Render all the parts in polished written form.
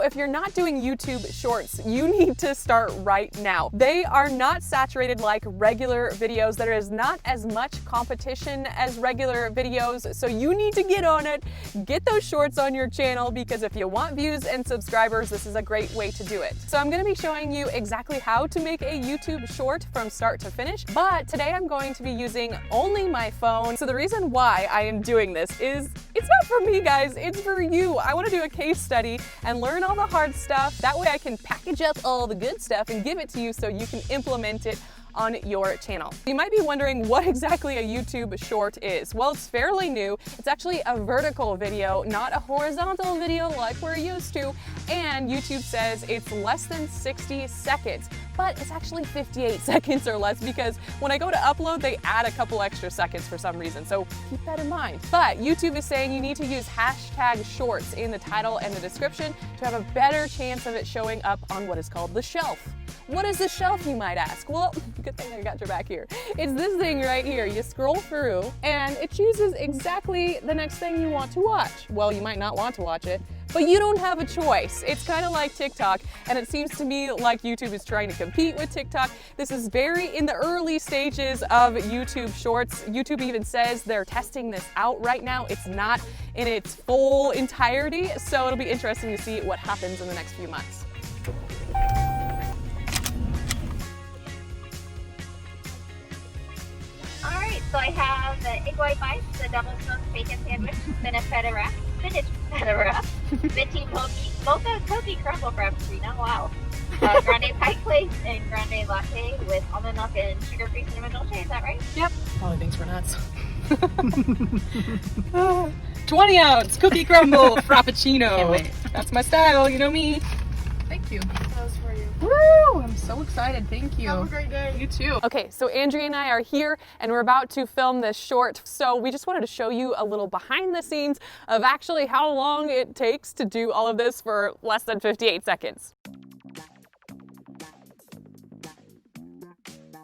If you're not doing YouTube Shorts, you need to start right now. They are not saturated like regular videos. There is not as much competition as regular videos, so you need to get on it. Get those shorts on your channel, because if you want views and subscribers, this is a great way to do it. So I'm going to be showing you exactly how to make a YouTube short from start to finish, but today I'm going to be using only my phone. So the reason why I am doing this is it's not for me, guys, it's for you. I want to do a case study and learn all the hard stuff. That way I can package up all the good stuff and give it to you so you can implement it on your channel. You might be wondering what exactly a YouTube short is. Well, it's fairly new. It's actually a vertical video, not a horizontal video like we're used to. And YouTube says it's less than 60 seconds, but it's actually 58 seconds or less, because when I go to upload, they add a couple extra seconds for some reason. So keep that in mind. But YouTube is saying you need to use hashtag shorts in the title and the description to have a better chance of it showing up on what is called the shelf. What is the shelf, you might ask? Well, good thing I got your back here. It's this thing right here. You scroll through and it chooses exactly the next thing you want to watch. Well, you might not want to watch it, but you don't have a choice. It's kind of like TikTok, and it seems to me like YouTube is trying to compete with TikTok. This is very in the early stages of YouTube Shorts. YouTube even says they're testing this out right now. It's not in its full entirety, so it'll be interesting to see what happens in the next few months. Alright, so I have the egg white bites, the double smoked bacon sandwich, spinach feta wrap, minty mocha crumble frappuccino, wow. Grande pie plate and grande latte with almond milk and sugar-free cinnamon dolce, is that right? Yep. Probably thinks we're nuts. 20 ounce cookie crumble frappuccino. Can't wait. That's my style, you know me. Thank you. Those for you. Woo! I'm so excited. Thank you. Have a great day. You too. Okay, so Andrea and I are here and we're about to film this short. So we just wanted to show you a little behind the scenes of actually how long it takes to do all of this for less than 58 seconds.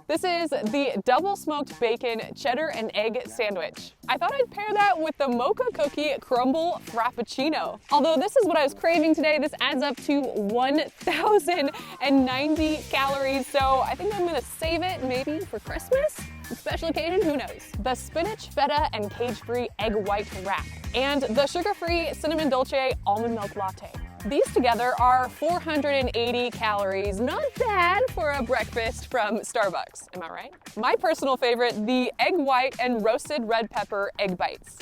This is the double smoked bacon cheddar and egg sandwich. I thought I'd pair that with the mocha cookie crumble frappuccino. Although this is what I was craving today, this adds up to 1,090 calories. So I think I'm gonna save it maybe for Christmas. Special occasion, who knows? The spinach, feta, and cage-free egg white wrap. And the sugar-free cinnamon dolce almond milk latte. These together are 480 calories. Not bad for a breakfast from Starbucks, am I right? My personal favorite, the egg white and roasted red pepper egg bites.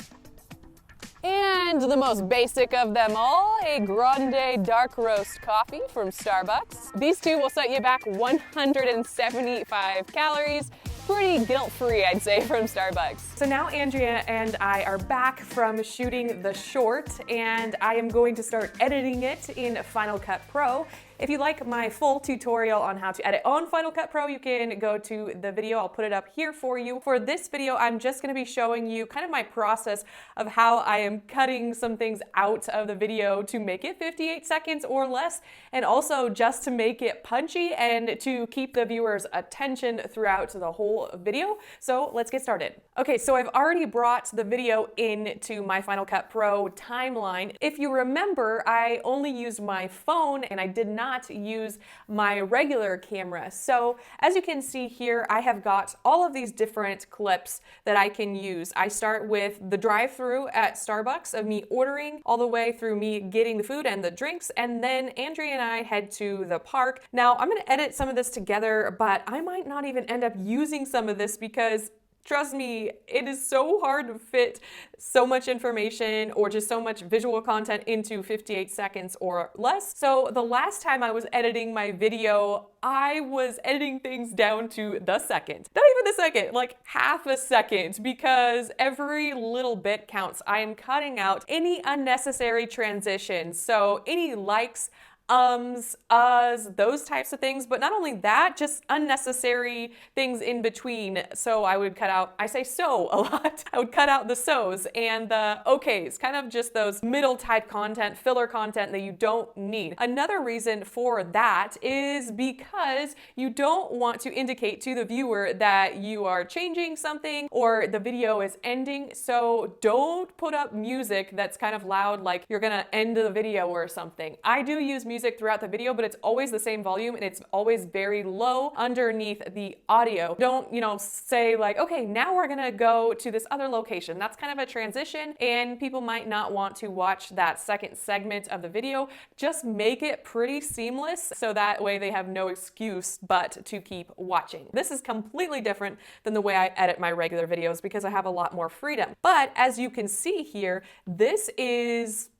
And the most basic of them all, a grande dark roast coffee from Starbucks. These two will set you back 175 calories. Pretty guilt-free, I'd say, from Starbucks. So now Andrea and I are back from shooting the short, and I am going to start editing it in Final Cut Pro. If you like my full tutorial on how to edit on Final Cut Pro, you can go to the video. I'll put it up here for you. For this video, I'm just gonna be showing you kind of my process of how I am cutting some things out of the video to make it 58 seconds or less, and also just to make it punchy and to keep the viewer's attention throughout the whole video. So let's get started. Okay, so I've already brought the video into my Final Cut Pro timeline. If you remember, I only used my phone and I did not use my regular camera. So as you can see here, I have got all of these different clips that I can use. I start with the drive-through at Starbucks of me ordering, all the way through me getting the food and the drinks, and then Andrea and I head to the park. Now I'm gonna edit some of this together, but I might not even end up using some of this because trust me, it is so hard to fit so much information or just so much visual content into 58 seconds or less. So the last time I was editing my video, I was editing things down to the second. Not even the second, like half a second, because every little bit counts. I am cutting out any unnecessary transitions. So any likes, uhs, those types of things. But not only that, just unnecessary things in between. So I would cut out, I say so a lot. I would cut out the so's and the okays, kind of just those middle type content, filler content that you don't need. Another reason for that is because you don't want to indicate to the viewer that you are changing something or the video is ending. So don't put up music that's kind of loud, like you're gonna end the video or something. I do use music throughout the video, but it's always the same volume and it's always very low underneath the audio. Don't, say like, okay, now we're gonna go to this other location. That's kind of a transition and people might not want to watch that second segment of the video. Just make it pretty seamless so that way they have no excuse but to keep watching. This is completely different than the way I edit my regular videos because I have a lot more freedom. But as you can see here, this is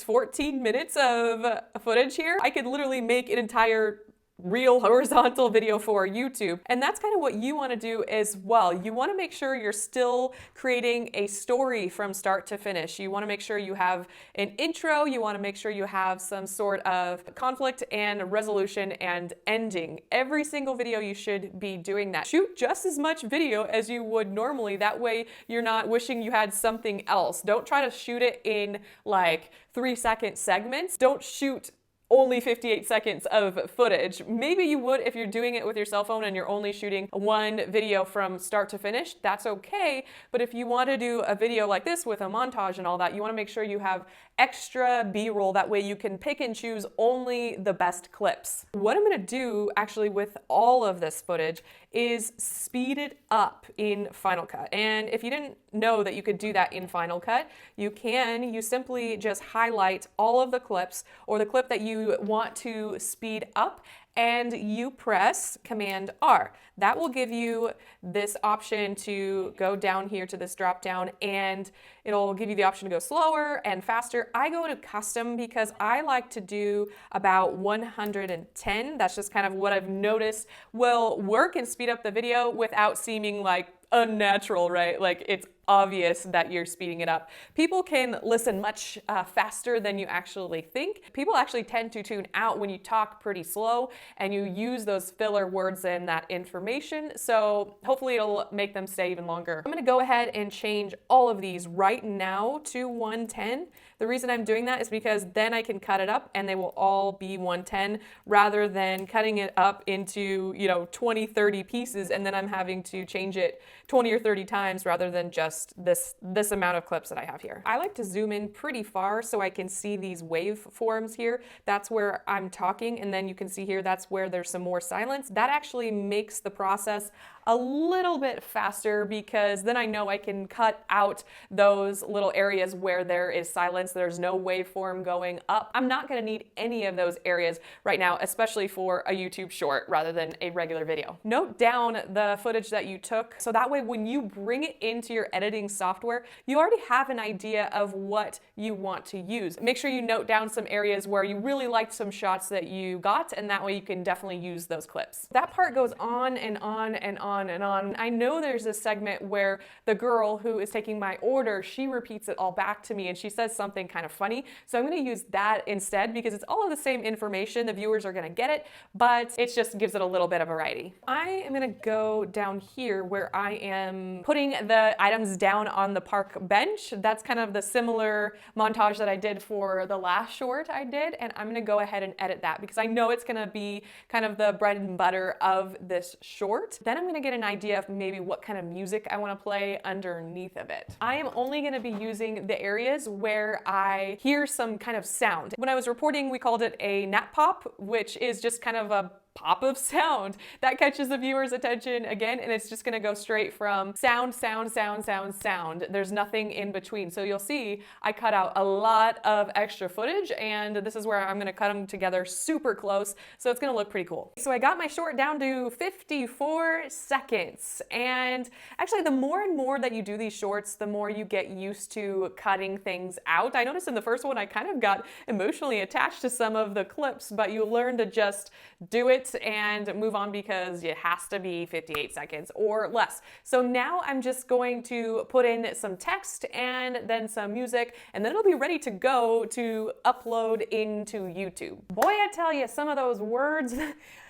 14 minutes of footage here. I could literally make an entire real horizontal video for YouTube. And that's kind of what you want to do as well. You want to make sure you're still creating a story from start to finish. You want to make sure you have an intro. You want to make sure you have some sort of conflict and resolution and ending. Every single video you should be doing that. Shoot just as much video as you would normally. That way you're not wishing you had something else. Don't try to shoot it in like 3-second segments. Don't shoot only 58 seconds of footage. Maybe you would if you're doing it with your cell phone and you're only shooting one video from start to finish. That's okay. But if you want to do a video like this with a montage and all that, you want to make sure you have extra B-roll. That way you can pick and choose only the best clips. What I'm going to do actually with all of this footage is speed it up in Final Cut. And if you didn't know that you could do that in Final Cut, you can. You simply just highlight all of the clips or the clip that you want to speed up and you press Command R. That will give you this option to go down here to this drop down and it'll give you the option to go slower and faster. I go to custom because I like to do about 110. That's just kind of what I've noticed will work and speed up the video without seeming like unnatural, right? Like it's obvious that you're speeding it up. People can listen much faster than you actually think. People actually tend to tune out when you talk pretty slow and you use those filler words in that information. So hopefully it'll make them stay even longer. I'm gonna go ahead and change all of these right now to 110. The reason I'm doing that is because then I can cut it up and they will all be 110 rather than cutting it up into, 20, 30 pieces and then I'm having to change it 20 or 30 times rather than just this amount of clips that I have here. I like to zoom in pretty far so I can see these waveforms here. That's where I'm talking and then you can see here that's where there's some more silence. That actually makes the process a little bit faster because then I know I can cut out those little areas where there is silence, there's no waveform going up. I'm not gonna need any of those areas right now, especially for a YouTube short rather than a regular video. Note down the footage that you took so that way when you bring it into your editing software, you already have an idea of what you want to use. Make sure you note down some areas where you really liked some shots that you got and that way you can definitely use those clips. That part goes on and on and on and on. I know there's a segment where the girl who is taking my order, she repeats it all back to me and she says something kind of funny. So I'm going to use that instead because it's all of the same information. The viewers are going to get it, but it just gives it a little bit of variety. I am going to go down here where I am putting the items down on the park bench. That's kind of the similar montage that I did for the last short I did. And I'm going to go ahead and edit that because I know it's going to be kind of the bread and butter of this short. Then I'm going to get an idea of maybe what kind of music I want to play underneath of it. I am only going to be using the areas where I hear some kind of sound. When I was reporting, we called it a nap pop, which is just kind of a pop of sound that catches the viewer's attention again, and it's just going to go straight from sound, sound, sound, sound, sound. There's nothing in between. So you'll see I cut out a lot of extra footage, and this is where I'm going to cut them together super close, so it's going to look pretty cool. So I got my short down to 54 seconds, and actually the more and more that you do these shorts, the more you get used to cutting things out. I noticed in the first one I kind of got emotionally attached to some of the clips, but you learn to just do it it and move on because it has to be 58 seconds or less. So now I'm just going to put in some text and then some music, and then it'll be ready to go to upload into YouTube. Boy, I tell you, some of those words,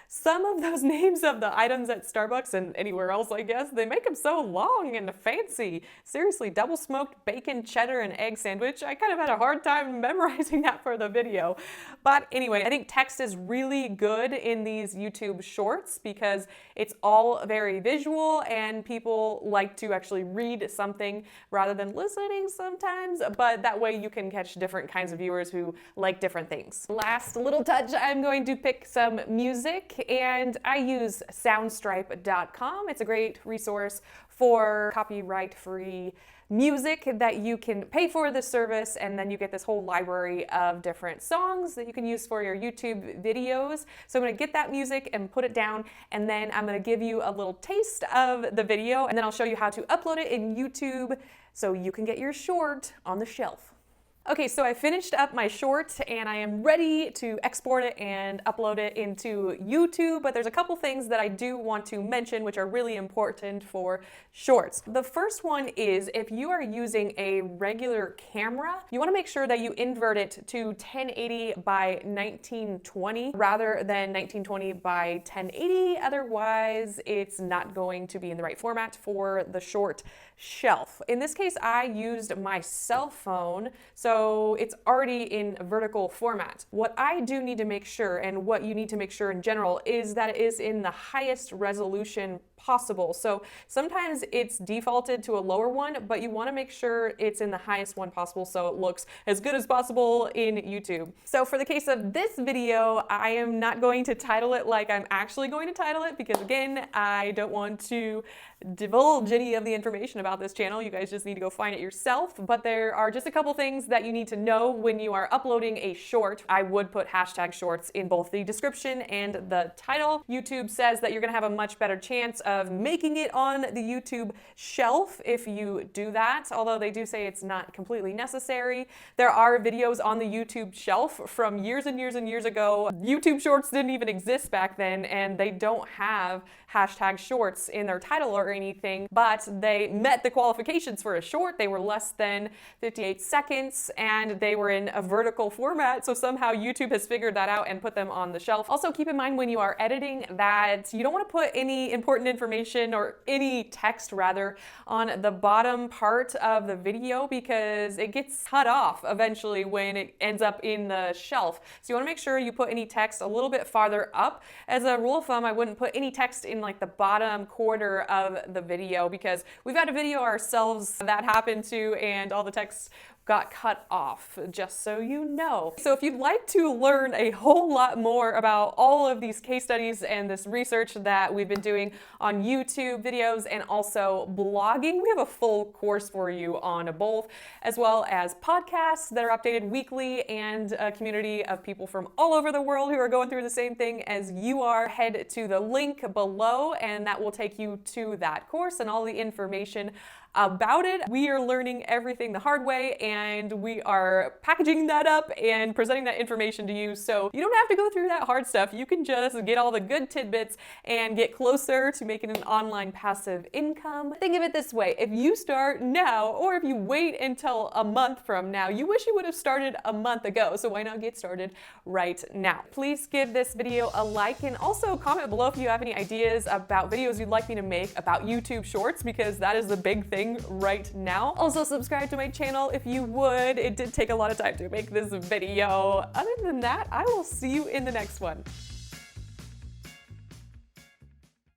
some of those names of the items at Starbucks and anywhere else, I guess, they make them so long and fancy. Seriously, double smoked bacon, cheddar, and egg sandwich. I kind of had a hard time memorizing that for the video. But anyway, I think text is really good in these YouTube shorts because it's all very visual and people like to actually read something rather than listening sometimes. But that way you can catch different kinds of viewers who like different things. Last little touch, I'm going to pick some music. And I use soundstripe.com. It's a great resource for copyright-free music that you can pay for the service, and then you get this whole library of different songs that you can use for your YouTube videos. So I'm going to get that music and put it down, and then I'm going to give you a little taste of the video, and then I'll show you how to upload it in YouTube so you can get your short on the shelf. Okay, so I finished up my short and I am ready to export it and upload it into YouTube, but there's a couple things that I do want to mention which are really important for shorts. The first one is if you are using a regular camera, you want to make sure that you invert it to 1080 by 1920 rather than 1920 by 1080, otherwise it's not going to be in the right format for the short shelf. In this case, I used my cell phone, so it's already in vertical format. What I do need to make sure, and what you need to make sure in general, is that it is in the highest resolution possible. So sometimes it's defaulted to a lower one, but you want to make sure it's in the highest one possible so it looks as good as possible in YouTube. So for the case of this video, I am not going to title it like I'm actually going to title it because again, I don't want to divulge any of the information about this channel. You guys just need to go find it yourself, but there are just a couple things that you need to know when you are uploading a short. I would put hashtag shorts in both the description and the title. YouTube says that you're gonna have a much better chance of making it on the YouTube shelf if you do that, although they do say it's not completely necessary. There are videos on the YouTube shelf from years and years and years ago. YouTube shorts didn't even exist back then, and they don't have hashtag shorts in their title or anything, but they met the qualifications for a short. They were less than 58 seconds and they were in a vertical format, so somehow YouTube has figured that out and put them on the shelf. Also keep in mind when you are editing that you don't want to put any important information or any text rather on the bottom part of the video because it gets cut off eventually when it ends up in the shelf. So you want to make sure you put any text a little bit farther up. As a rule of thumb, I wouldn't put any text in like the bottom quarter of the video because we've had a video ourselves that happened to and all the text got cut off, just so you know. So if you'd like to learn a whole lot more about all of these case studies and this research that we've been doing on YouTube videos and also blogging, we have a full course for you on both, as well as podcasts that are updated weekly and a community of people from all over the world who are going through the same thing as you are. Head to the link below and that will take you to that course and all the information about it. We are learning everything the hard way and we are packaging that up and presenting that information to you so you don't have to go through that hard stuff. You can just get all the good tidbits and get closer to making an online passive income. Think of it this way, if you start now or if you wait until a month from now, you wish you would have started a month ago, so why not get started right now? Please give this video a like and also comment below if you have any ideas about videos you'd like me to make about YouTube Shorts because that is the big thing right now. Also subscribe to my channel if you would. It did take a lot of time to make this video. Other than that, I will see you in the next one.